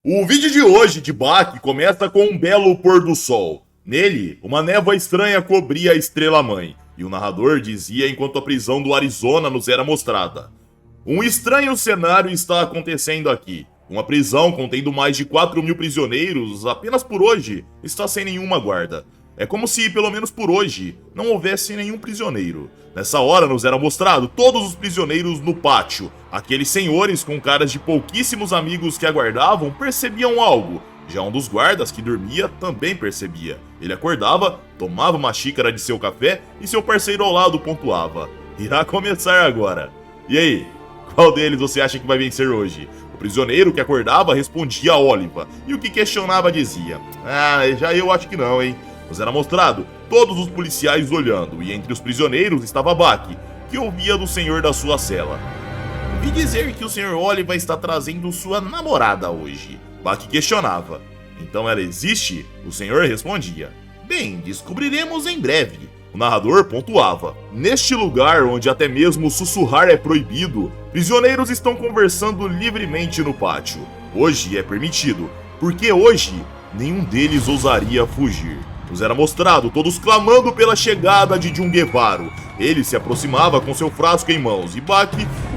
O vídeo de hoje de Bach começa com um belo pôr do sol. Nele, uma névoa estranha cobria a estrela-mãe, e o narrador dizia enquanto a prisão do Arizona nos era mostrada. Um estranho cenário está acontecendo aqui. Uma prisão contendo mais de 4.000 prisioneiros, apenas por hoje, está sem nenhuma guarda. É como se, pelo menos por hoje, não houvesse nenhum prisioneiro. Nessa hora nos era mostrado todos os prisioneiros no pátio. Aqueles senhores com caras de pouquíssimos amigos que aguardavam percebiam algo. Já um dos guardas que dormia também percebia. Ele acordava, tomava uma xícara de seu café e seu parceiro ao lado pontuava: "Irá começar agora." E aí, qual deles você acha que vai vencer hoje? O prisioneiro que acordava respondia a Oliva, e o que questionava dizia: já eu acho que não, hein?" Nos era mostrado todos os policiais olhando, e entre os prisioneiros estava Bach, que ouvia do senhor da sua cela: "Vi dizer que o senhor Oliva está trazendo sua namorada hoje." Bach questionava: "Então ela existe?" O senhor respondia: "Bem, descobriremos em breve." O narrador pontuava: "Neste lugar onde até mesmo sussurrar é proibido, prisioneiros estão conversando livremente no pátio. Hoje é permitido, porque hoje nenhum deles ousaria fugir." Nos era mostrado todos clamando pela chegada de Jun Guevaro. Ele se aproximava com seu frasco em mãos e Bach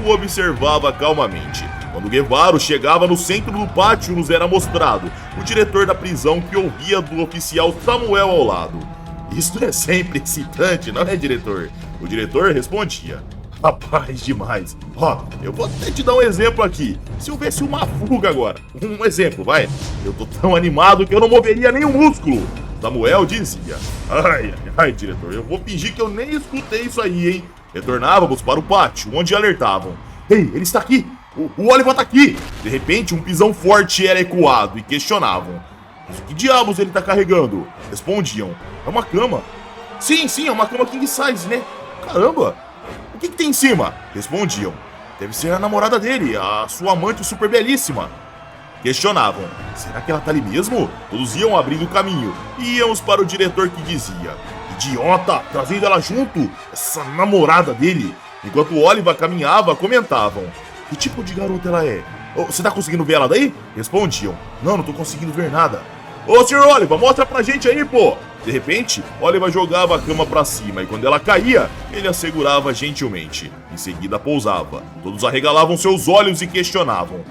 o observava calmamente. Quando Guevaro chegava no centro do pátio, nos era mostrado o diretor da prisão que ouvia do oficial Samuel ao lado: "Isto é sempre excitante, não é, diretor?" O diretor respondia: "Rapaz, demais. Eu vou até te dar um exemplo aqui. Se houvesse uma fuga agora, um exemplo, vai. Eu tô tão animado que eu não moveria nem um músculo." Samuel dizia: Ai, diretor, eu vou fingir que eu nem escutei isso aí, hein?" Retornávamos para o pátio, onde alertavam: "Ei, ele está aqui! O Oliva tá aqui!" De repente, um pisão forte era ecoado e questionavam: "Mas que diabos ele tá carregando?" Respondiam: "É uma cama." Sim, é uma cama king size, né? Caramba! "O que tem em cima?" Respondiam: "Deve ser a namorada dele, a sua amante super belíssima." Questionavam: "Será que ela tá ali mesmo?" Todos iam abrindo o caminho e íamos para o diretor, que dizia: "Idiota, trazendo ela junto, essa namorada dele." Enquanto Oliva caminhava, comentavam: "Que tipo de garota ela é? Você tá conseguindo ver ela daí?" Respondiam: Não tô conseguindo ver nada." "Ô, senhor Oliva, mostra pra gente aí, pô." De repente, Oliva jogava a cama pra cima e quando ela caía, ele a segurava gentilmente. Em seguida pousava. Todos arregalavam seus olhos e questionavam: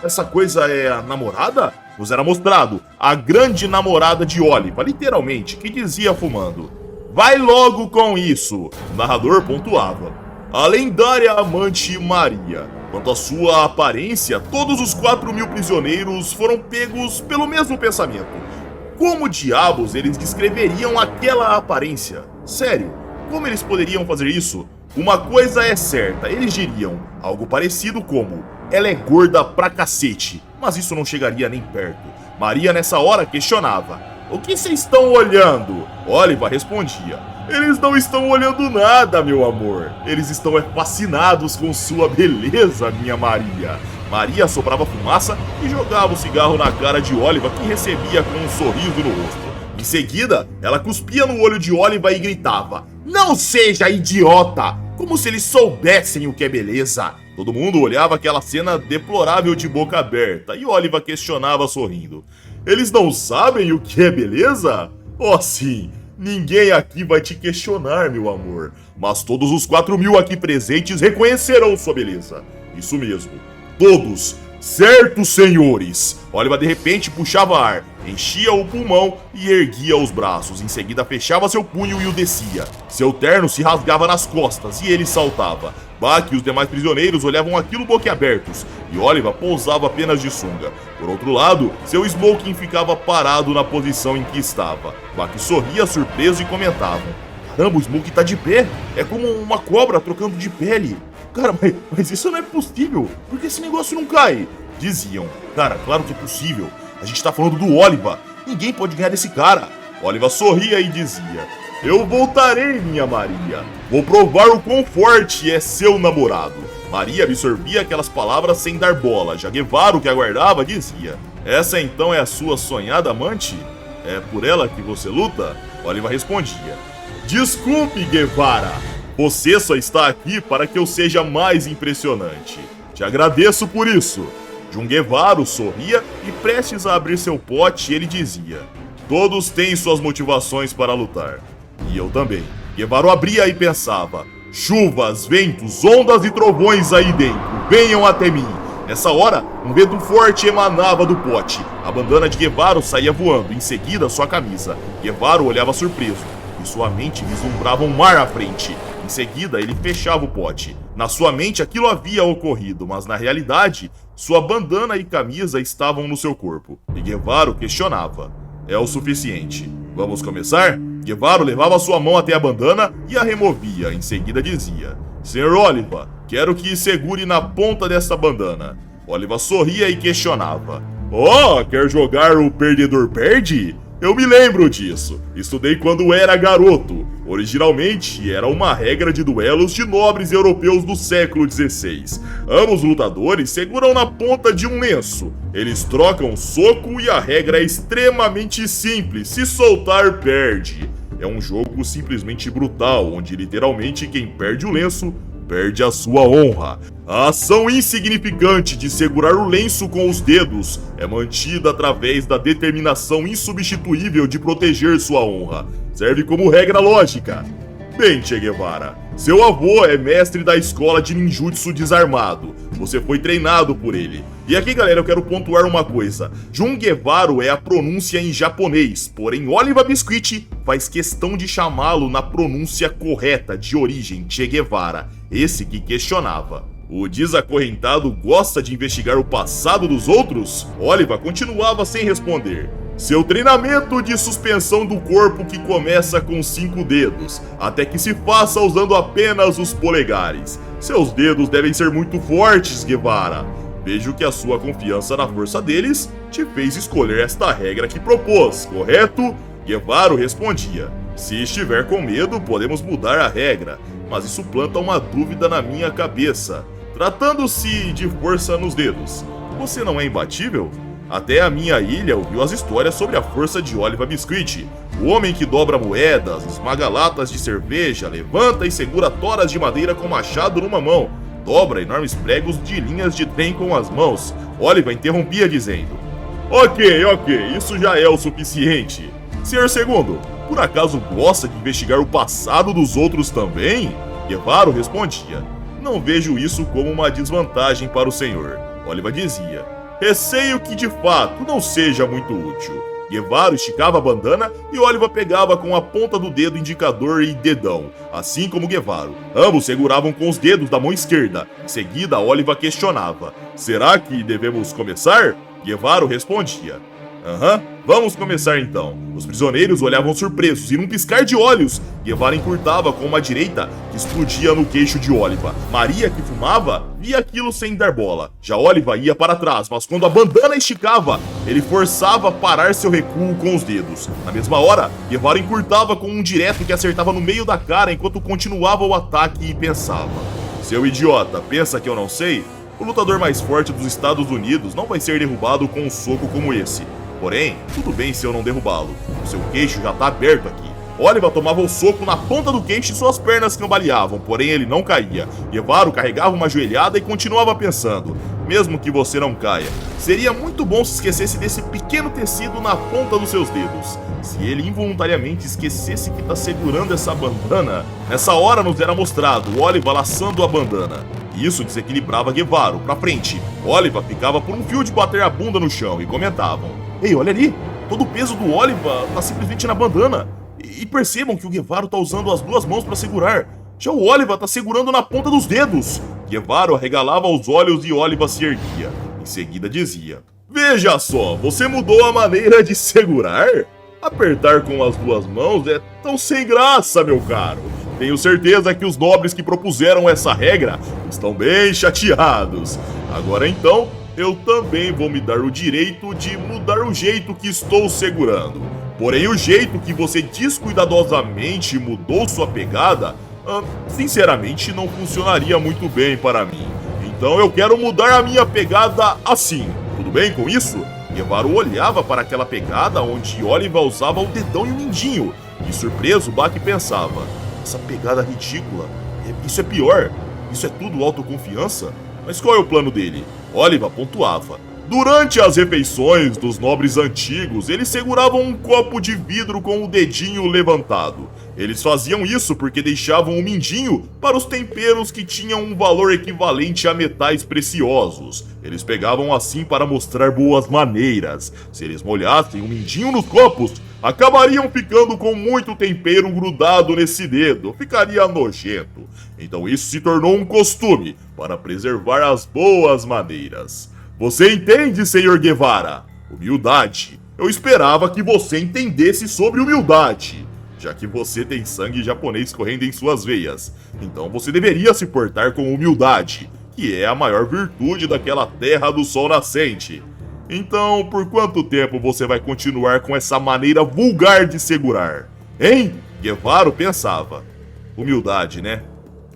Essa coisa é a namorada?" Nos era mostrado a grande namorada de Oliva, literalmente, que dizia fumando: "Vai logo com isso." O narrador pontuava: "A lendária amante Maria." Quanto à sua aparência, todos os 4.000 prisioneiros foram pegos pelo mesmo pensamento. Como diabos eles descreveriam aquela aparência? Sério, como eles poderiam fazer isso? Uma coisa é certa, eles diriam algo parecido como: "Ela é gorda pra cacete." Mas isso não chegaria nem perto. Maria nessa hora questionava: "O que vocês estão olhando?" Oliva respondia: "Eles não estão olhando nada, meu amor. Eles estão fascinados com sua beleza, minha Maria." Maria soprava fumaça e jogava o cigarro na cara de Oliva, que recebia com um sorriso no rosto. Em seguida, ela cuspia no olho de Oliva e gritava: "Não seja idiota!" Como se eles soubessem o que é beleza. Todo mundo olhava aquela cena deplorável de boca aberta e Oliva questionava sorrindo: "Eles não sabem o que é beleza?" "Oh, sim, ninguém aqui vai te questionar, meu amor, mas todos os 4.000 aqui presentes reconhecerão sua beleza." Isso mesmo, todos. "Certo, senhores." Oliva de repente puxava ar, enchia o pulmão e erguia os braços. Em seguida fechava seu punho e o descia. Seu terno se rasgava nas costas e ele saltava. Bach e os demais prisioneiros olhavam aquilo boquiabertos e Oliva pousava apenas de sunga. Por outro lado, seu smoking ficava parado na posição em que estava. Bach sorria surpreso e comentava: "Caramba, o smoking tá de pé. É como uma cobra trocando de pele. Cara, mas isso não é possível. Por que esse negócio não cai?" Diziam: "Cara, claro que é possível. A gente tá falando do Oliva. Ninguém pode ganhar desse cara." Oliva sorria e dizia: "Eu voltarei, minha Maria. Vou provar o quão forte é seu namorado." Maria absorvia aquelas palavras sem dar bola. Já Guevaro, que aguardava, dizia: "Essa então é a sua sonhada amante? É por ela que você luta?" Oliva respondia: "Desculpe, Guevara. Você só está aqui para que eu seja mais impressionante. Te agradeço por isso." Jun Guevara sorria e, prestes a abrir seu pote, ele dizia: todos têm suas motivações para lutar. E eu também. Guevara abria e pensava: chuvas, ventos, ondas e trovões aí dentro, venham até mim. Nessa hora, um vento forte emanava do pote. A bandana de Guevara saía voando, em seguida sua camisa. Guevara olhava surpreso, e sua mente vislumbrava um mar à frente. Em seguida, ele fechava o pote. Na sua mente aquilo havia ocorrido, mas na realidade, sua bandana e camisa estavam no seu corpo. E Guevara questionava: é o suficiente. Vamos começar? Guevara levava sua mão até a bandana e a removia. Em seguida dizia: Senhor Oliva, quero que segure na ponta dessa bandana. Oliva sorria e questionava: oh, quer jogar o perdedor perde? Eu me lembro disso. Estudei quando era garoto. Originalmente, era uma regra de duelos de nobres europeus do século XVI. Ambos lutadores seguram na ponta de um lenço. Eles trocam um soco e a regra é extremamente simples. Se soltar, perde. É um jogo simplesmente brutal, onde literalmente quem perde o lenço perde a sua honra. A ação insignificante de segurar o lenço com os dedos é mantida através da determinação insubstituível de proteger sua honra. Serve como regra lógica. Bem, Che Guevara, seu avô é mestre da escola de ninjutsu desarmado. Você foi treinado por ele. E aqui, galera, eu quero pontuar uma coisa. Jun Guevara é a pronúncia em japonês, porém Oliva Biscuit faz questão de chamá-lo na pronúncia correta de origem, Che Guevara, esse que questionava. O desacorrentado gosta de investigar o passado dos outros? Oliva continuava sem responder. Seu treinamento de suspensão do corpo que começa com 5 dedos, até que se faça usando apenas os polegares. Seus dedos devem ser muito fortes, Guevara. Vejo que a sua confiança na força deles te fez escolher esta regra que propôs, correto? Guevara respondia: se estiver com medo, podemos mudar a regra, mas isso planta uma dúvida na minha cabeça. Tratando-se de força nos dedos, você não é imbatível? Até a minha ilha ouviu as histórias sobre a força de Oliva Biscuit, o homem que dobra moedas, esmaga latas de cerveja, levanta e segura toras de madeira com machado numa mão, dobra enormes pregos de linhas de trem com as mãos. Oliva interrompia dizendo: Ok, isso já é o suficiente. Senhor Segundo, por acaso gosta de investigar o passado dos outros também? Guevara respondia: não vejo isso como uma desvantagem para o senhor. Oliva dizia: receio que de fato não seja muito útil. Guevara esticava a bandana e Oliva pegava com a ponta do dedo indicador e dedão, assim como Guevara. Ambos seguravam com os dedos da mão esquerda. Em seguida, Oliva questionava: será que devemos começar? Guevara respondia: vamos começar então. Os prisioneiros olhavam surpresos e num piscar de olhos, Guevara encurtava com uma direita que explodia no queixo de Oliva. Maria, que fumava, via aquilo sem dar bola. Já Oliva ia para trás, mas quando a bandana esticava, ele forçava a parar seu recuo com os dedos. Na mesma hora, Guevara encurtava com um direto que acertava no meio da cara enquanto continuava o ataque e pensava: seu idiota, pensa que eu não sei? O lutador mais forte dos Estados Unidos não vai ser derrubado com um soco como esse. Porém, tudo bem se eu não derrubá-lo. O seu queixo já tá aberto aqui. Oliva tomava o soco na ponta do queixo e suas pernas cambaleavam, porém ele não caía. Guevara carregava uma joelhada e continuava pensando: mesmo que você não caia, seria muito bom se esquecesse desse pequeno tecido na ponta dos seus dedos. Se ele involuntariamente esquecesse que tá segurando essa bandana, nessa hora nos era mostrado Oliva laçando a bandana. E isso desequilibrava Guevara pra frente. Oliva ficava por um fio de bater a bunda no chão e comentavam: ei, olha ali, todo o peso do Oliva tá simplesmente na bandana. E percebam que o Guevara tá usando as duas mãos para segurar. Já o Oliva tá segurando na ponta dos dedos. Guevara arregalava os olhos e Oliva se erguia. Em seguida dizia: veja só, você mudou a maneira de segurar? Apertar com as duas mãos é tão sem graça, meu caro. Tenho certeza que os nobres que propuseram essa regra estão bem chateados. Agora então, eu também vou me dar o direito de mudar o jeito que estou segurando. Porém, o jeito que você descuidadosamente mudou sua pegada, sinceramente não funcionaria muito bem para mim. Então eu quero mudar a minha pegada assim. Tudo bem com isso? Guevara olhava para aquela pegada onde Oliva usava o dedão e o mindinho. E surpreso, Bach pensava: essa pegada ridícula, isso é pior. Isso é tudo autoconfiança? Mas qual é o plano dele? Oliva pontuava. Durante as refeições dos nobres antigos, eles seguravam um copo de vidro com o dedinho levantado. Eles faziam isso porque deixavam o mindinho para os temperos que tinham um valor equivalente a metais preciosos. Eles pegavam assim para mostrar boas maneiras. Se eles molhassem o mindinho nos copos, acabariam ficando com muito tempero grudado nesse dedo, ficaria nojento. Então isso se tornou um costume para preservar as boas maneiras. Você entende, Senhor Guevara? Humildade. Eu esperava que você entendesse sobre humildade, já que você tem sangue japonês correndo em suas veias. Então você deveria se portar com humildade, que é a maior virtude daquela terra do sol nascente. Então, por quanto tempo você vai continuar com essa maneira vulgar de segurar? Hein? Guevara pensava. Humildade, né?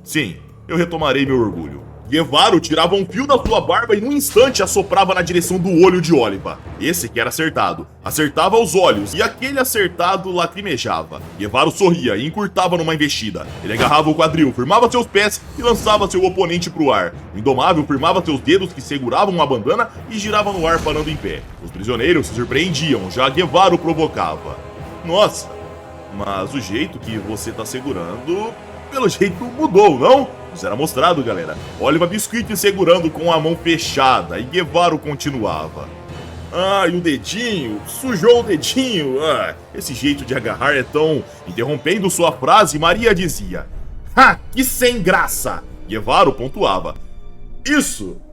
Sim, eu retomarei meu orgulho. Guevara tirava um fio da sua barba e num instante assoprava na direção do olho de Oliva. Esse que era acertado. Acertava os olhos e aquele acertado lacrimejava. Guevara sorria e encurtava numa investida. Ele agarrava o quadril, firmava seus pés e lançava seu oponente pro ar. O Indomável firmava seus dedos que seguravam uma bandana e girava no ar parando em pé. Os prisioneiros se surpreendiam, já Guevara o provocava. Nossa, mas o jeito que você tá segurando, pelo jeito mudou, não? Isso era mostrado, galera. Oliva Biscuit segurando com a mão fechada e Guevara continuava. E o dedinho, sujou o dedinho. Esse jeito de agarrar é tão... Interrompendo sua frase, Maria dizia: que sem graça! Guevara pontuava.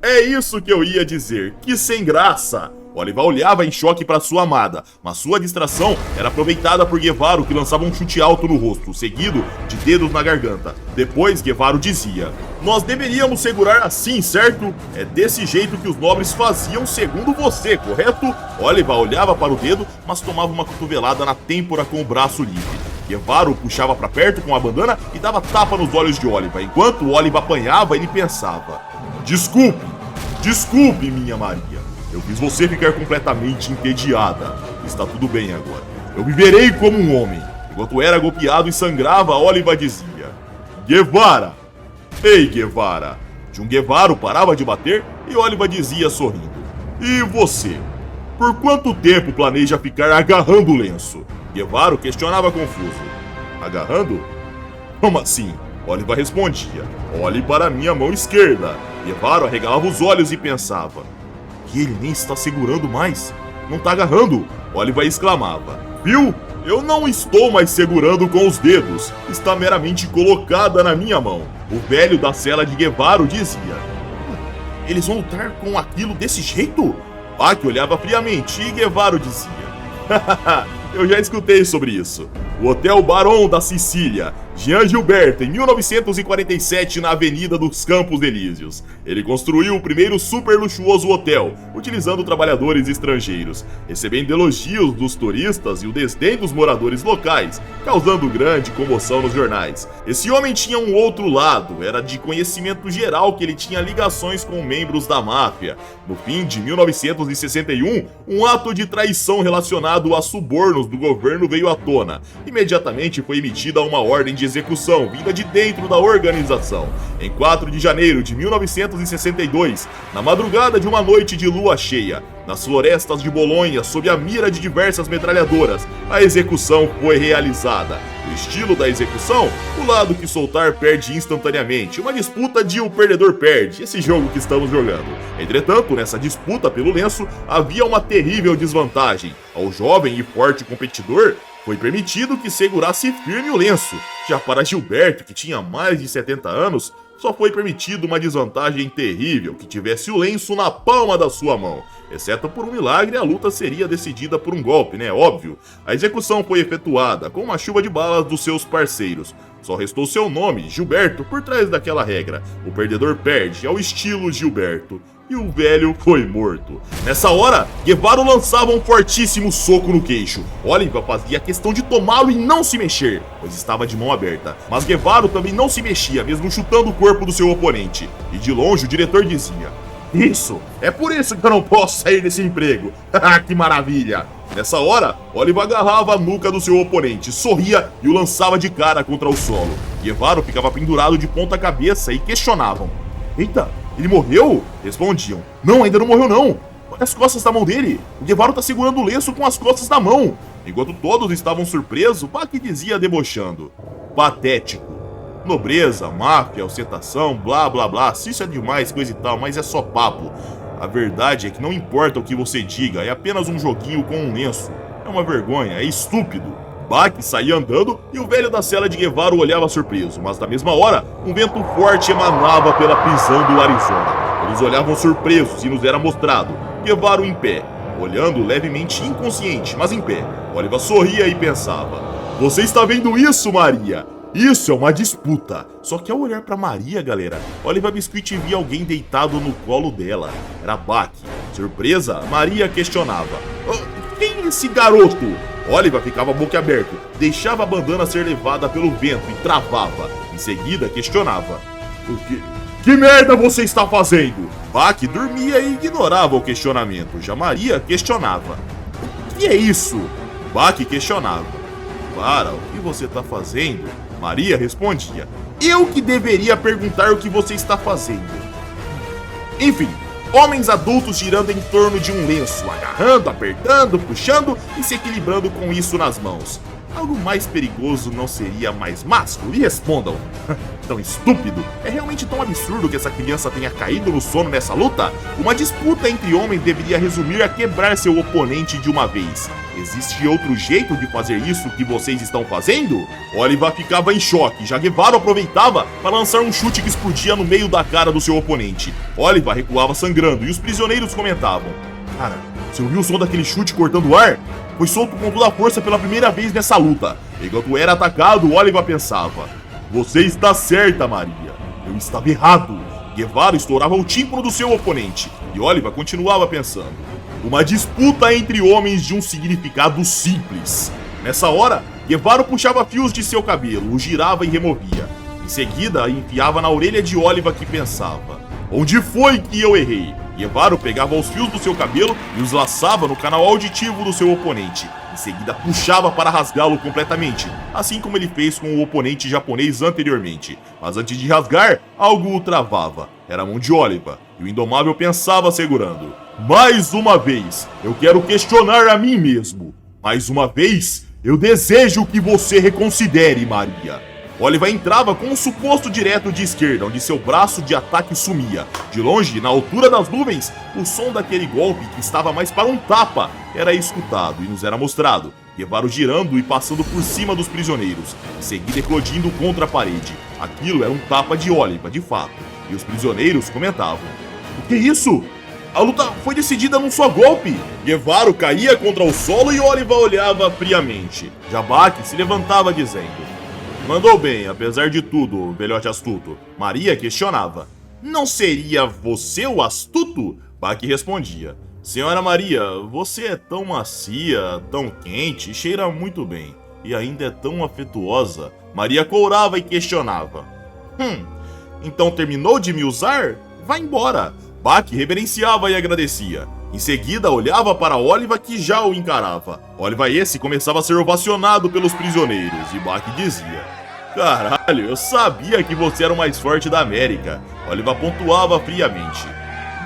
É isso que eu ia dizer, que sem graça! Oliva olhava em choque para sua amada, mas sua distração era aproveitada por Guevara, que lançava um chute alto no rosto, seguido de dedos na garganta. Depois, Guevara dizia: nós deveríamos segurar assim, certo? É desse jeito que os nobres faziam segundo você, correto? Oliva olhava para o dedo, mas tomava uma cotovelada na têmpora com o braço livre. Guevara o puxava para perto com a bandana e dava tapa nos olhos de Oliva. Enquanto Oliva apanhava, ele pensava: Desculpe, minha Maria. Eu fiz você ficar completamente entediada. Está tudo bem agora. Eu viverei como um homem. Enquanto era golpeado e sangrava, Oliva dizia: Guevara! Ei, Guevara! Jun Guevara parava de bater e Oliva dizia sorrindo: E você? Por quanto tempo planeja ficar agarrando o lenço? Guevara questionava confuso. Agarrando? Como assim? Oliva respondia: Olhe para minha mão esquerda. Guevara arregalava os olhos e pensava: Que ele nem está segurando mais. Não tá agarrando. Oliva exclamava: Viu? Eu não estou mais segurando com os dedos. Está meramente colocada na minha mão. O velho da cela de Guevara dizia: Eles vão lutar com aquilo desse jeito? Que olhava friamente e Guevara dizia: Eu já escutei sobre isso. O Hotel Barão da Sicília, Jean Gilberto, em 1947, na Avenida dos Campos Elíseos. Ele construiu o primeiro super luxuoso hotel, utilizando trabalhadores estrangeiros, recebendo elogios dos turistas e o desdém dos moradores locais, causando grande comoção nos jornais. Esse homem tinha um outro lado, era de conhecimento geral que ele tinha ligações com membros da máfia. No fim de 1961, um ato de traição relacionado a subornos do governo veio à tona. Imediatamente foi emitida uma ordem de execução vinda de dentro da organização. Em 4 de janeiro de 1962, na madrugada de uma noite de lua cheia, nas florestas de Bolonha, sob a mira de diversas metralhadoras, a execução foi realizada. O estilo da execução, o lado que soltar perde instantaneamente, uma disputa de o perdedor perde, esse jogo que estamos jogando. Entretanto, nessa disputa pelo lenço, havia uma terrível desvantagem. Ao jovem e forte competidor, foi permitido que segurasse firme o lenço. Já para Gilberto, que tinha mais de 70 anos, só foi permitido uma desvantagem terrível, que tivesse o lenço na palma da sua mão. Exceto por um milagre, a luta seria decidida por um golpe, né? Óbvio. A execução foi efetuada com uma chuva de balas dos seus parceiros. Só restou seu nome, Gilberto, por trás daquela regra. O perdedor perde, ao estilo Gilberto. E o velho foi morto. Nessa hora, Guevara lançava um fortíssimo soco no queixo. Oliva fazia questão de tomá-lo e não se mexer, pois estava de mão aberta. Mas Guevara também não se mexia, mesmo chutando o corpo do seu oponente. E de longe o diretor dizia: Isso, é por isso que eu não posso sair desse emprego. Que maravilha! Nessa hora, Oliva agarrava a nuca do seu oponente, sorria e o lançava de cara contra o solo. Guevara ficava pendurado de ponta cabeça e questionavam: Eita, Ele morreu? Respondiam. Não, ainda não morreu não. Olha as costas da mão dele. O Guevara tá segurando o lenço com as costas da mão. Enquanto todos estavam surpresos, Bach dizia debochando. Patético. Nobreza, máfia, ostentação, blá blá blá. Se isso é demais, coisa e tal, mas é só papo. A verdade é que não importa o que você diga, é apenas um joguinho com um lenço. É uma vergonha, é estúpido. Bach saía andando e o velho da cela de Guevara o olhava surpreso, mas na mesma hora, um vento forte emanava pela prisão do Arizona. Todos olhavam surpresos e nos era mostrado Guevara em pé, olhando levemente inconsciente, mas em pé. Oliva sorria e pensava: você está vendo isso, Maria? Isso é uma disputa. Só que ao olhar pra Maria, galera, Oliva Biscuit via alguém deitado no colo dela. Era Bach. Surpresa, Maria questionava: quem é esse garoto? Oliva ficava boquiaberto, deixava a bandana ser levada pelo vento e travava. Em seguida, questionava: que merda você está fazendo? Bach dormia e ignorava o questionamento. Já Maria questionava: o que é isso? Bach questionava: para, o que você está fazendo? Maria respondia: eu que deveria perguntar o que você está fazendo. Enfim, homens adultos girando em torno de um lenço, agarrando, apertando, puxando e se equilibrando com isso nas mãos. Algo mais perigoso não seria mais másculo? E respondam. Tão estúpido? É realmente tão absurdo que essa criança tenha caído no sono nessa luta? Uma disputa entre homens deveria resumir a quebrar seu oponente de uma vez. Existe outro jeito de fazer isso que vocês estão fazendo? Oliva ficava em choque, já Guevara aproveitava para lançar um chute que explodia no meio da cara do seu oponente. Oliva recuava sangrando e os prisioneiros comentavam: cara, você ouviu o som daquele chute cortando o ar? Foi solto com toda a força pela primeira vez nessa luta. Enquanto era atacado, Oliva pensava: você está certa, Maria. Eu estava errado. Guevara estourava o tímpano do seu oponente e Oliva continuava pensando: uma disputa entre homens de um significado simples. Nessa hora, Guevara puxava fios de seu cabelo, o girava e removia. Em seguida, enfiava na orelha de Oliva que pensava: onde foi que eu errei? Guevara pegava os fios do seu cabelo e os laçava no canal auditivo do seu oponente. Em seguida, puxava para rasgá-lo completamente, assim como ele fez com o oponente japonês anteriormente. Mas antes de rasgar, algo o travava. Era a mão de Oliva, e o Indomável pensava segurando: mais uma vez, eu quero questionar a mim mesmo. Mais uma vez, eu desejo que você reconsidere, Maria. Oliva entrava com um suposto direto de esquerda, onde seu braço de ataque sumia. De longe, na altura das nuvens, o som daquele golpe, que estava mais para um tapa, era escutado e nos era mostrado. Guevara girando e passando por cima dos prisioneiros, em seguida eclodindo contra a parede. Aquilo era um tapa de Oliva, de fato, e os prisioneiros comentavam: o que é isso? A luta foi decidida num só golpe. Guevara caía contra o solo e Oliva olhava friamente. Bach se levantava dizendo: mandou bem, apesar de tudo, velhote astuto. Maria questionava: não seria você o astuto? Bach respondia: senhora Maria, você é tão macia, tão quente, cheira muito bem. E ainda é tão afetuosa. Maria courava e questionava: então terminou de me usar? Vá embora. Bach reverenciava e agradecia. Em seguida, olhava para Oliva, que já o encarava. Oliva esse começava a ser ovacionado pelos prisioneiros, e Bach dizia: caralho, eu sabia que você era o mais forte da América. Oliva pontuava friamente: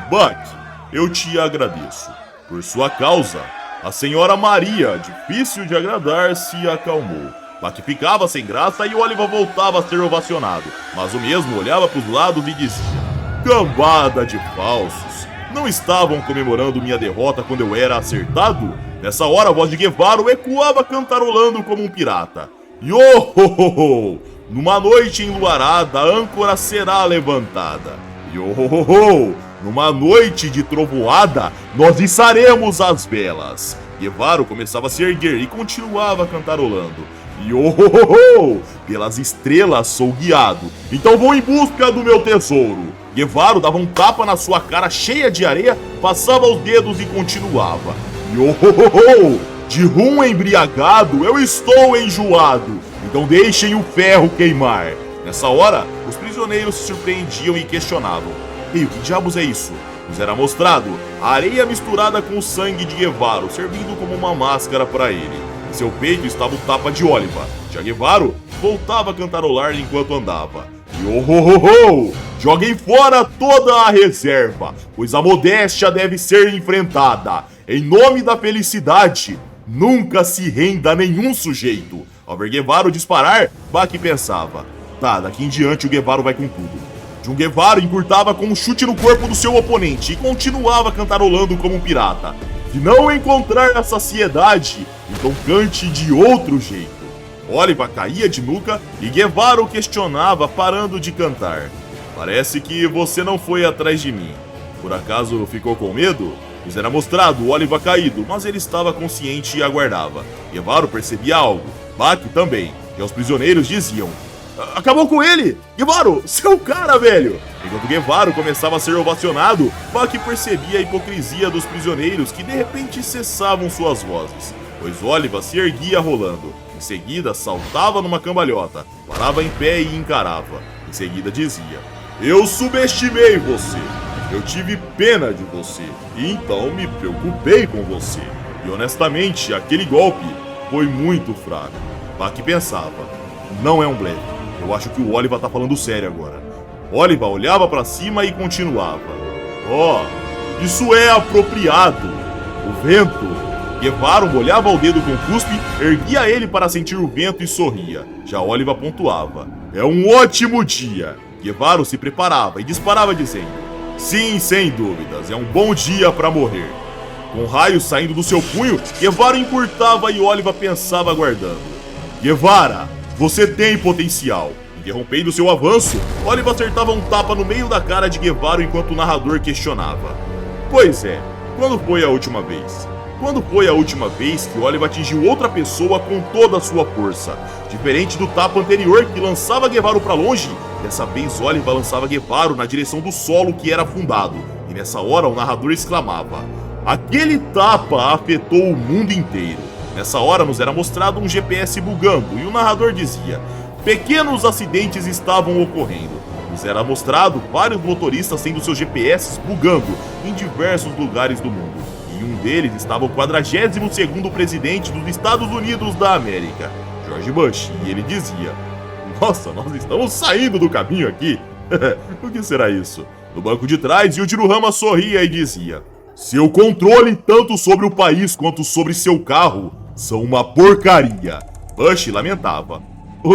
Bach, eu te agradeço. Por sua causa, a senhora Maria, difícil de agradar, se acalmou. Bach ficava sem graça e Oliva voltava a ser ovacionado, mas o mesmo olhava para os lados e dizia: cambada de falsos. Não estavam comemorando minha derrota quando eu era acertado? Nessa hora, a voz de Guevara ecoava cantarolando como um pirata: Yo-ho-ho-ho! Numa noite enluarada, a âncora será levantada. Yo-ho-ho-ho! Numa noite de trovoada, nós içaremos as velas. Guevara começava a se erguer e continuava cantarolando: Yo-ho-ho-ho! Pelas estrelas sou guiado, então vou em busca do meu tesouro. Guevara dava um tapa na sua cara cheia de areia, passava os dedos e continuava: Yo-ho-ho-ho! De rum embriagado, eu estou enjoado, então deixem o ferro queimar. Nessa hora, os prisioneiros se surpreendiam e questionavam: ei, o que diabos é isso? Nos era mostrado a areia misturada com o sangue de Guevara, servindo como uma máscara para ele. Em seu peito estava o tapa de Oliva. Já Guevara voltava a cantarolar enquanto andava: Yo-ho-ho-ho! Joguem fora toda a reserva, pois a modéstia deve ser enfrentada. Em nome da felicidade, nunca se renda a nenhum sujeito. Ao ver Guevara disparar, Baki pensava: tá, daqui em diante o Guevara vai com tudo. Jun Guevara encurtava com um chute no corpo do seu oponente e continuava cantarolando como um pirata. Se não encontrar a saciedade, então cante de outro jeito. Oliva caía de nuca e Guevara o questionava parando de cantar. Parece que você não foi atrás de mim. Por acaso ficou com medo? Nos era mostrado o Oliva caído, mas ele estava consciente e aguardava. Guevara percebia algo, Baki também, e os prisioneiros diziam: acabou com ele! Guevara, seu cara, velho! Enquanto Guevara começava a ser ovacionado, Baki percebia a hipocrisia dos prisioneiros que de repente cessavam suas vozes, pois Oliva se erguia rolando. Em seguida, saltava numa cambalhota, parava em pé e encarava. Em seguida dizia: eu subestimei você. Eu tive pena de você, e então me preocupei com você. E honestamente, aquele golpe foi muito fraco. Baki pensava: não é um blefe. Eu acho que o Oliva tá falando sério agora. Oliva olhava pra cima e continuava: isso é apropriado. O vento. Guevara molhava o dedo com cuspe, erguia ele para sentir o vento e sorria. Já Oliva pontuava: é um ótimo dia. Guevara se preparava e disparava dizendo: sim, sem dúvidas, é um bom dia para morrer. Com raios saindo do seu punho, Guevara encurtava e Oliva pensava aguardando. Guevara, você tem potencial. Interrompendo seu avanço, Oliva acertava um tapa no meio da cara de Guevara enquanto o narrador questionava: pois é, quando foi a última vez? Quando foi a última vez que Oliva atingiu outra pessoa com toda a sua força? Diferente do tapa anterior que lançava Guevara para longe, dessa vez Oliva lançava Guevara na direção do solo que era afundado. E nessa hora o narrador exclamava: aquele tapa afetou o mundo inteiro. Nessa hora nos era mostrado um GPS bugando e o narrador dizia: pequenos acidentes estavam ocorrendo. Nos era mostrado vários motoristas tendo seus GPS bugando em diversos lugares do mundo. E um deles estava o 42º presidente dos Estados Unidos da América, George Bush, e ele dizia: nossa, nós estamos saindo do caminho aqui. O que será isso? No banco de trás, Yujiro Hama sorria e dizia: seu controle tanto sobre o país quanto sobre seu carro são uma porcaria. Bush lamentava: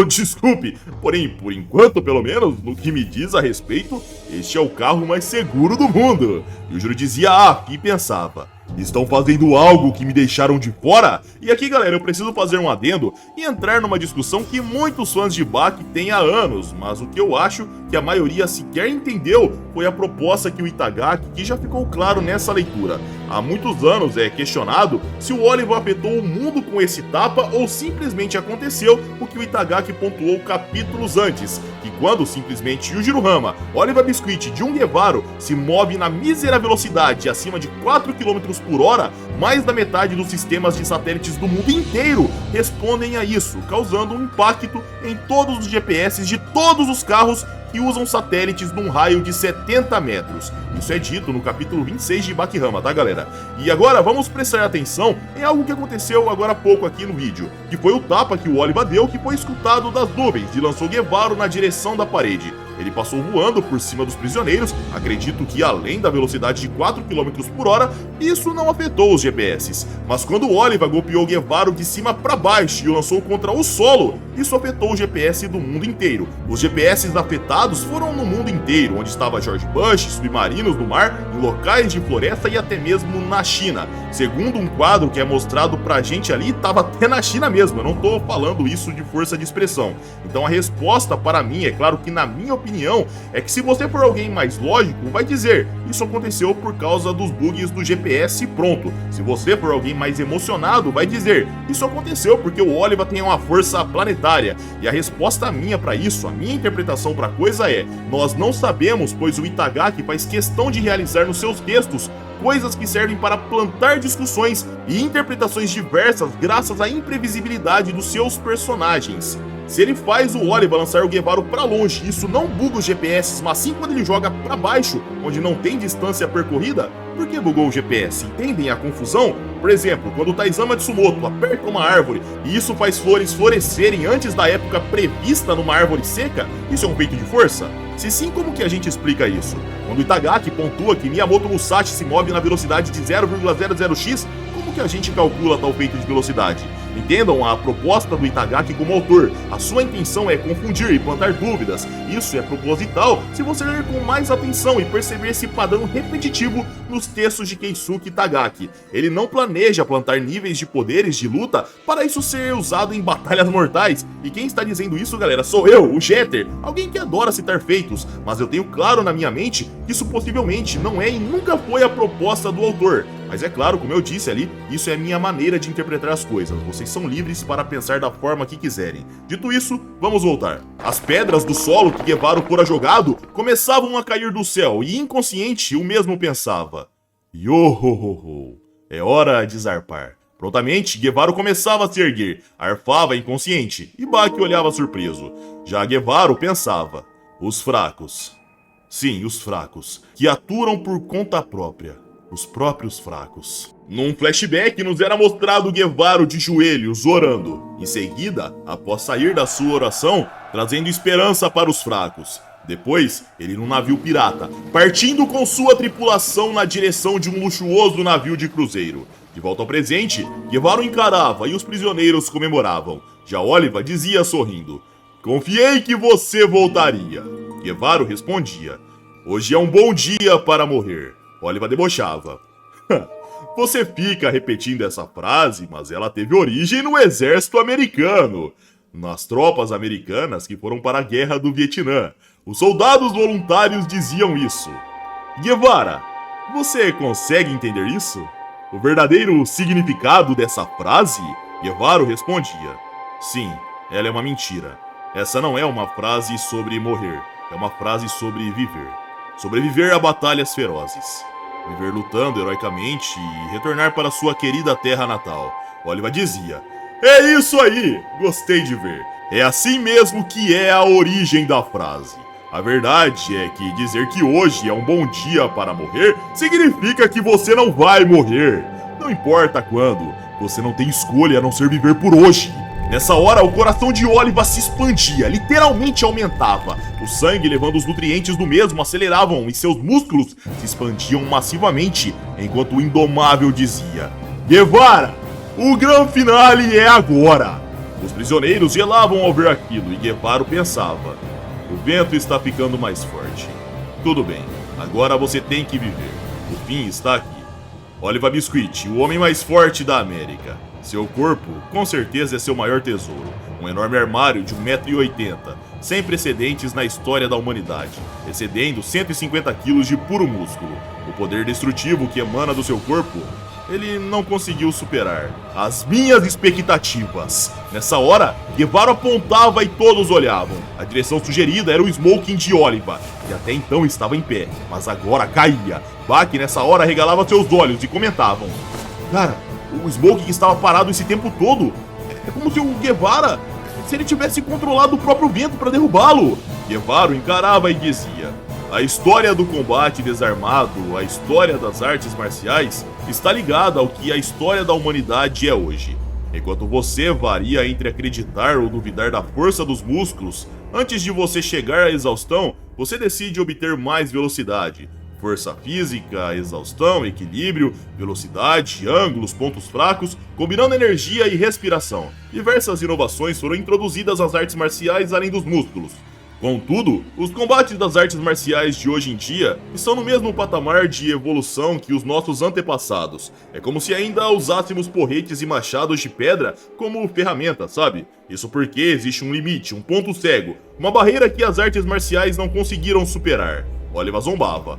desculpe, porém, por enquanto, pelo menos, no que me diz a respeito, este é o carro mais seguro do mundo. Yujiro dizia e pensava: estão fazendo algo que me deixaram de fora? E aqui, galera, eu preciso fazer um adendo e entrar numa discussão que muitos fãs de Baki têm há anos, mas o que eu acho que a maioria sequer entendeu foi a proposta que o Itagaki, que já ficou claro nessa leitura. Há muitos anos é questionado se o Oliva afetou o mundo com esse tapa ou simplesmente aconteceu o que o Itagaki pontuou capítulos antes, que quando simplesmente Yujiro Hama, Oliva Biscuit e Jun Guevara se move na mísera velocidade acima de 4 km por hora, mais da metade dos sistemas de satélites do mundo inteiro respondem a isso, causando um impacto em todos os GPS de todos os carros que usam satélites num raio de 70 metros. Isso é dito no capítulo 26 de Baki-Hama, tá, galera? E agora vamos prestar atenção em algo que aconteceu agora há pouco aqui no vídeo, que foi o tapa que o Oliva deu, que foi escutado das nuvens e lançou Guevara na direção da parede. Ele passou voando por cima dos prisioneiros, acredito que além da velocidade de 4 km por hora, isso não afetou os GPS. Mas quando Oliva golpeou Guevara de cima para baixo e o lançou contra o solo, isso afetou o GPS do mundo inteiro. Os GPS afetados foram no mundo inteiro, onde estava George Bush, submarinos no mar, em locais de floresta e até mesmo na China. Segundo um quadro que é mostrado pra gente ali, tava até na China mesmo, eu não tô falando isso de força de expressão. Então a resposta para mim, é claro que na minha opinião, é que se você for alguém mais lógico, vai dizer: isso aconteceu por causa dos bugs do GPS e pronto. Se você for alguém mais emocionado, vai dizer: isso aconteceu porque o Oliva tem uma força planetária. E a resposta minha para isso, a minha interpretação para a coisa é: nós não sabemos, pois o Itagaki faz questão de realizar nos seus textos coisas que servem para plantar discussões e interpretações diversas graças à imprevisibilidade dos seus personagens. Se ele faz o Oliva lançar o Guevara para longe, isso não buga os GPS, mas sim quando ele joga para baixo, onde não tem distância percorrida, Por que bugou o GPS? Entendem a confusão? Por exemplo, quando o Taizan Matsumoto aperta uma árvore e isso faz flores florescerem antes da época prevista numa árvore seca, isso é um feito de força? Se sim, como que a gente explica isso? Quando Itagaki pontua que Miyamoto Musashi se move na velocidade de 0,00x, como que a gente calcula tal feito de velocidade? Entendam a proposta do Itagaki como autor. A sua intenção é confundir e plantar dúvidas. Isso é proposital se você ler com mais atenção e perceber esse padrão repetitivo nos textos de Keisuke Itagaki. Ele não planeja plantar níveis de poderes de luta para isso ser usado em batalhas mortais. E quem está dizendo isso, galera, sou eu, o Jeter, alguém que adora citar feitos, mas eu tenho claro na minha mente que isso possivelmente não é e nunca foi a proposta do autor. Mas é claro, como eu disse ali, isso é a minha maneira de interpretar as coisas. Vocês são livres para pensar da forma que quiserem. Dito isso, vamos voltar. As pedras do solo que Guevara fora jogado começavam a cair do céu e inconsciente o mesmo pensava: Yohohoho, é hora de zarpar. Prontamente, Guevara começava a se erguer, arfava inconsciente e Baki olhava surpreso. Já Guevara pensava: os fracos. Sim, os fracos, que aturam por conta própria. Os próprios fracos. Num flashback nos era mostrado Guevara de joelhos, orando. Em seguida, após sair da sua oração, trazendo esperança para os fracos. Depois, ele num navio pirata, partindo com sua tripulação na direção de um luxuoso navio de cruzeiro. De volta ao presente, Guevara o encarava e os prisioneiros comemoravam. Já Oliva dizia sorrindo: confiei que você voltaria. Guevara respondia: hoje é um bom dia para morrer. Oliva debochava: você fica repetindo essa frase, mas ela teve origem no exército americano. Nas tropas americanas que foram para a guerra do Vietnã. Os soldados voluntários diziam isso. Guevara, você consegue entender isso? O verdadeiro significado dessa frase? Guevara respondia: sim, ela é uma mentira. Essa não é uma frase sobre morrer, é uma frase sobre viver. Sobreviver a batalhas ferozes. Viver lutando heroicamente e retornar para sua querida terra natal. Oliva dizia: é isso aí, gostei de ver. É assim mesmo que é a origem da frase. A verdade é que dizer que hoje é um bom dia para morrer significa que você não vai morrer. Não importa quando, você não tem escolha a não ser viver por hoje. Nessa hora, o coração de Oliva se expandia, literalmente aumentava. O sangue, levando os nutrientes do mesmo, aceleravam e seus músculos se expandiam massivamente, enquanto o Indomável dizia: Guevara, o grande finale é agora! Os prisioneiros gelavam ao ver aquilo e Guevara pensava: o vento está ficando mais forte. Tudo bem, agora você tem que viver. O fim está aqui. Oliva Biscuit, o homem mais forte da América. Seu corpo, com certeza, é seu maior tesouro. Um enorme armário de 1,80 m, sem precedentes na história da humanidade, excedendo 150 kg de puro músculo. O poder destrutivo que emana do seu corpo, ele não conseguiu superar as minhas expectativas. Nessa hora, Guevara apontava e todos olhavam. A direção sugerida era o smoking de Oliva, que até então estava em pé, mas agora caía. Baki nessa hora regalava seus olhos e comentavam: cara, o smoking estava parado esse tempo todo. É como se o Guevara, se ele tivesse controlado o próprio vento para derrubá-lo. Guevara o encarava e dizia: a história do combate desarmado, a história das artes marciais, está ligada ao que a história da humanidade é hoje. Enquanto você varia entre acreditar ou duvidar da força dos músculos, antes de você chegar à exaustão, você decide obter mais velocidade. Força física, exaustão, equilíbrio, velocidade, ângulos, pontos fracos, combinando energia e respiração. Diversas inovações foram introduzidas às artes marciais além dos músculos. Contudo, os combates das artes marciais de hoje em dia estão no mesmo patamar de evolução que os nossos antepassados. É como se ainda usássemos porretes e machados de pedra como ferramenta, sabe? Isso porque existe um limite, um ponto cego, uma barreira que as artes marciais não conseguiram superar. Oliva zombava.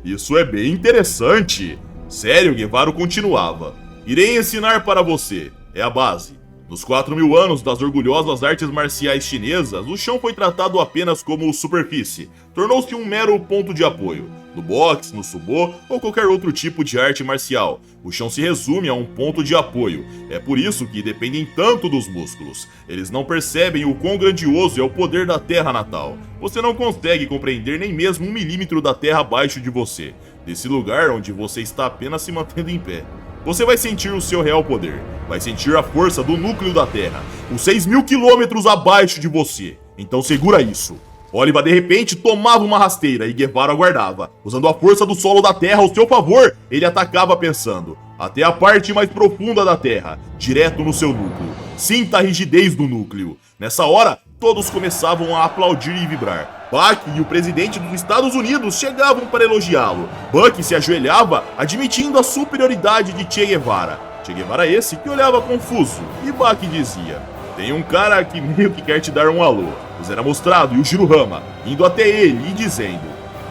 Isso é bem interessante. Sério, Guevara continuava: irei ensinar para você, é a base. Nos 4.000 anos das orgulhosas artes marciais chinesas, o chão foi tratado apenas como superfície. Tornou-se um mero ponto de apoio. No boxe, no sumô ou qualquer outro tipo de arte marcial, o chão se resume a um ponto de apoio. É por isso que dependem tanto dos músculos. Eles não percebem o quão grandioso é o poder da terra natal. Você não consegue compreender nem mesmo 1 milímetro da terra abaixo de você, desse lugar onde você está apenas se mantendo em pé. Você vai sentir o seu real poder, vai sentir a força do núcleo da Terra, os 6.000 quilômetros abaixo de você. Então segura isso. Oliva de repente tomava uma rasteira e Guevara aguardava. Usando a força do solo da Terra ao seu favor, ele atacava pensando. Até a parte mais profunda da Terra, direto no seu núcleo. Sinta a rigidez do núcleo. Nessa hora, todos começavam a aplaudir e vibrar. Buck e o presidente dos Estados Unidos chegavam para elogiá-lo. Buck se ajoelhava, admitindo a superioridade de Che Guevara. Che Guevara esse que olhava confuso, e Buck dizia: tem um cara que meio que quer te dar um alô. O Zera Mostrado e o Jirohama indo até ele e dizendo: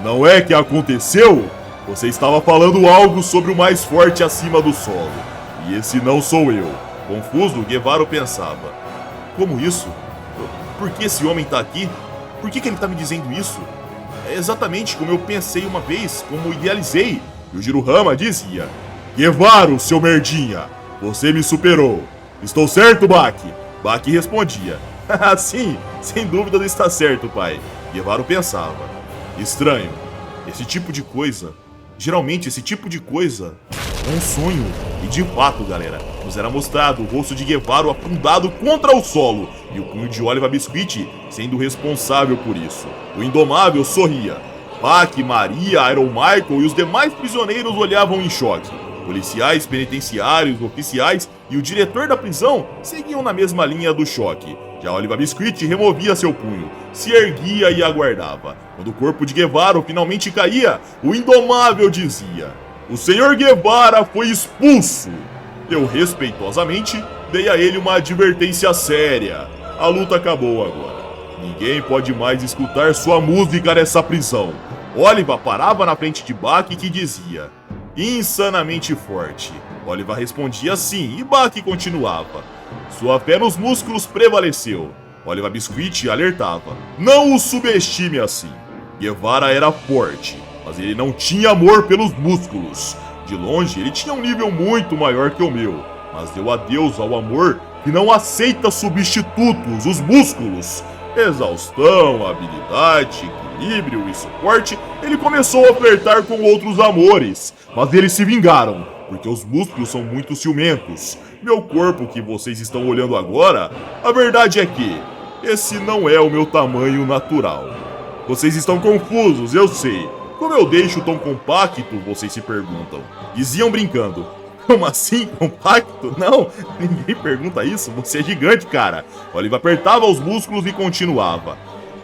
não é que aconteceu? Você estava falando algo sobre o mais forte acima do solo. E esse não sou eu. Confuso, Guevara pensava: como isso? Por que esse homem tá aqui? Por que ele tá me dizendo isso? É exatamente como eu pensei uma vez, como idealizei. E o Jirohama dizia: Guevara, seu merdinha, você me superou. Estou certo, Baki? Baki respondia: sim, sem dúvida não está certo, pai. Guevara pensava: estranho, esse tipo de coisa, geralmente esse tipo de coisa é um sonho. E de fato, galera, nos era mostrado o rosto de Guevara afundado contra o solo e o punho de Oliva Biscuit sendo responsável por isso. O Indomável sorria. Baki, Maria, Iron Michael e os demais prisioneiros olhavam em choque. Policiais, penitenciários, oficiais e o diretor da prisão seguiam na mesma linha do choque. Já Oliva Biscuit removia seu punho, se erguia e aguardava. Quando o corpo de Guevara finalmente caía, o Indomável dizia: o senhor Guevara foi expulso. Eu respeitosamente dei a ele uma advertência séria. A luta acabou agora. Ninguém pode mais escutar sua música nessa prisão. Oliva parava na frente de Baki que dizia: insanamente forte. Oliva respondia sim e Baki continuava: sua fé nos músculos prevaleceu. Oliva Biscuit alertava: não o subestime assim. Guevara era forte, mas ele não tinha amor pelos músculos. De longe, ele tinha um nível muito maior que o meu, mas deu adeus ao amor que não aceita substitutos, os músculos. Exaustão, habilidade, equilíbrio e suporte, ele começou a flertar com outros amores, mas eles se vingaram, porque os músculos são muito ciumentos. Meu corpo que vocês estão olhando agora, a verdade é que esse não é o meu tamanho natural. Vocês estão confusos, eu sei. Como eu deixo tão compacto, vocês se perguntam. Diziam brincando: como assim, compacto? Não, ninguém pergunta isso, você é gigante, cara. Oliva apertava os músculos e continuava: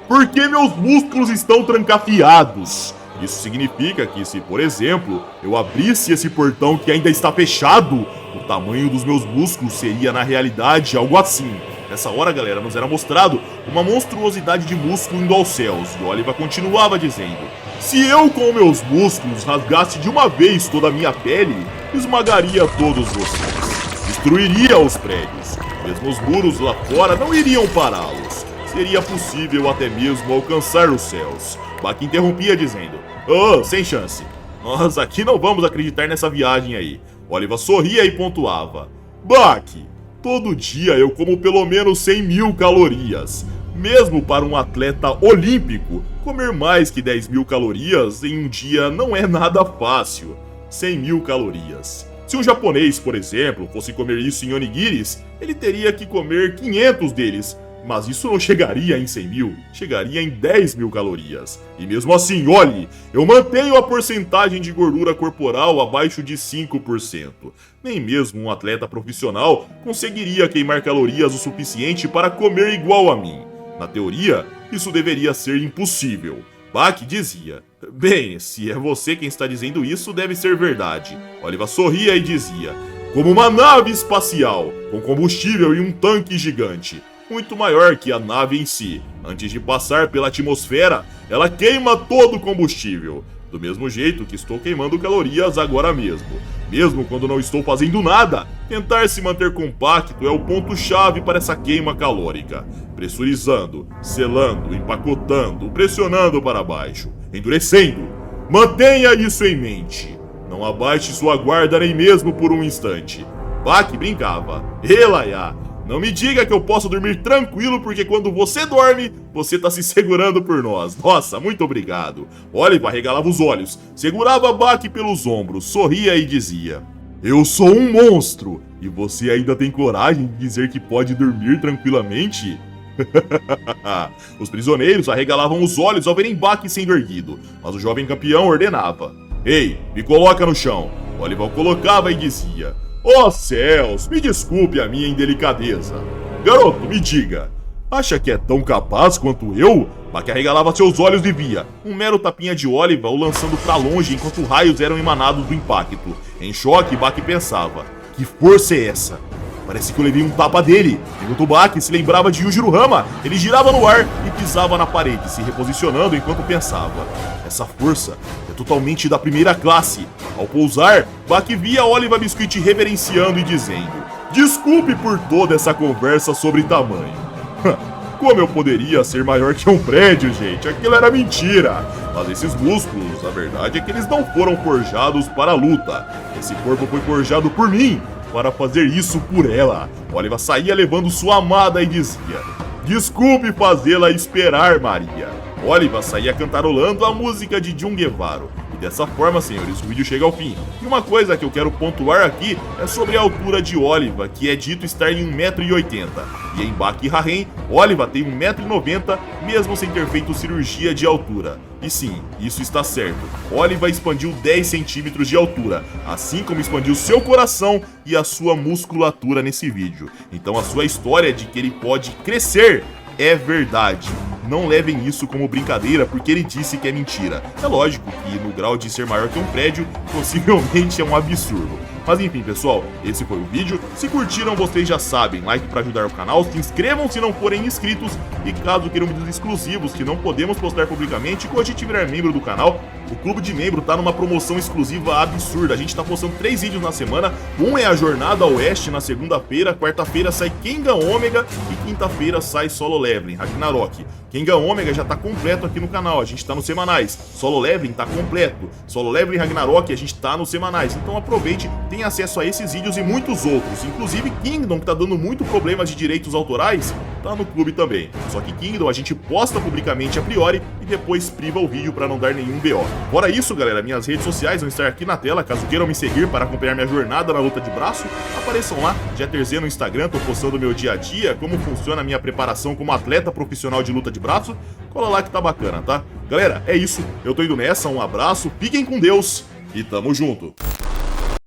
porque meus músculos estão trancafiados. Isso significa que se, por exemplo, eu abrisse esse portão que ainda está fechado, o tamanho dos meus músculos seria na realidade algo assim. Nessa hora, galera, nos era mostrado uma monstruosidade de músculo indo aos céus, e Oliva continuava dizendo: se eu com meus músculos rasgasse de uma vez toda a minha pele, esmagaria todos vocês, destruiria os prédios, mesmo os muros lá fora não iriam pará-los. Seria possível até mesmo alcançar os céus. Baki interrompia dizendo: oh, sem chance. Nós aqui não vamos acreditar nessa viagem aí. Oliva sorria e pontuava: Baki, todo dia eu como pelo menos 100.000 calorias. Mesmo para um atleta olímpico, comer mais que 10.000 calorias em um dia não é nada fácil. 100.000 calorias. Se um japonês, por exemplo, fosse comer isso em onigiris, ele teria que comer 500 deles. Mas isso não chegaria em 100.000, chegaria em 10.000 calorias. E mesmo assim, olhe, eu mantenho a porcentagem de gordura corporal abaixo de 5%. Nem mesmo um atleta profissional conseguiria queimar calorias o suficiente para comer igual a mim. Na teoria, isso deveria ser impossível. Baki dizia: bem, se é você quem está dizendo isso, deve ser verdade. Oliva sorria e dizia: como uma nave espacial, com combustível e um tanque gigante. Muito maior que a nave em si. Antes de passar pela atmosfera, ela queima todo o combustível. Do mesmo jeito que estou queimando calorias agora mesmo. Mesmo quando não estou fazendo nada, tentar se manter compacto é o ponto-chave para essa queima calórica. Pressurizando, selando, empacotando, pressionando para baixo, endurecendo. Mantenha isso em mente. Não abaixe sua guarda nem mesmo por um instante. Bak brincava. Elaiá, não me diga que eu posso dormir tranquilo porque quando você dorme, você tá se segurando por nós. Nossa, muito obrigado. Oliver arregalava os olhos, segurava Bak pelos ombros, sorria e dizia: eu sou um monstro e você ainda tem coragem de dizer que pode dormir tranquilamente? Os prisioneiros arregalavam os olhos ao verem Bak sendo erguido, mas o jovem campeão ordenava: ei, me coloca no chão. Oliver colocava e dizia: oh céus, me desculpe a minha indelicadeza. Garoto, me diga, acha que é tão capaz quanto eu? Bak arregalava seus olhos e via um mero tapinha de Oliver o lançando pra longe enquanto raios eram emanados do impacto. Em choque, Bak pensava: que força é essa? Parece que eu levei um tapa dele. Enquanto Bak se lembrava de Yujiro Hama, ele girava no ar e pisava na parede, se reposicionando enquanto pensava: essa força é totalmente da primeira classe. Ao pousar, Bak via Oliver Biscuit reverenciando e dizendo: desculpe por toda essa conversa sobre tamanho. Como eu poderia ser maior que um prédio, gente? Aquilo era mentira. Mas esses músculos, a verdade é que eles não foram forjados para a luta. Esse corpo foi forjado por mim, para fazer isso por ela. Oliver saía levando sua amada e dizia: desculpe fazê-la esperar, Maria. Oliver saía cantarolando a música de Jun Guevara. E dessa forma, senhores, o vídeo chega ao fim. E uma coisa que eu quero pontuar aqui é sobre a altura de Oliver, que é dito estar em 1,80 m. E em Bak Haren, Oliver tem 1,90 m, mesmo sem ter feito cirurgia de altura. E sim, isso está certo. Oliver expandiu 10 centímetros de altura, assim como expandiu seu coração e a sua musculatura nesse vídeo. Então a sua história de que ele pode crescer é verdade. Não levem isso como brincadeira porque ele disse que é mentira. É lógico que no grau de ser maior que um prédio, possivelmente é um absurdo. Mas enfim, pessoal, esse foi o vídeo. Se curtiram, vocês já sabem, like para ajudar o canal, se inscrevam se não forem inscritos e caso queiram vídeos exclusivos que não podemos postar publicamente, cogite virar membro do canal. O clube de membro tá numa promoção exclusiva absurda. A gente tá postando 3 vídeos na semana. Um é a Jornada Oeste na segunda-feira, quarta-feira sai Kengan Omega e quinta-feira sai Solo Leveling, Ragnarok. Kengan Omega já tá completo aqui no canal, a gente tá nos semanais. Solo Leveling tá completo. Solo Leveling Ragnarok a gente tá nos semanais. Então aproveite, tem acesso a esses vídeos e muitos outros. Inclusive Kingdom, que tá dando muito problemas de direitos autorais, tá no clube também. Só que Kingdom a gente posta publicamente a priori e depois priva o vídeo pra não dar nenhum BO. Fora isso, galera, minhas redes sociais vão estar aqui na tela, caso queiram me seguir para acompanhar minha jornada na luta de braço, apareçam lá, Jetterz no Instagram, tô postando meu dia a dia, como funciona a minha preparação como atleta profissional de luta de braço, cola lá que tá bacana, tá? Galera, é isso, eu tô indo nessa, um abraço, fiquem com Deus e tamo junto!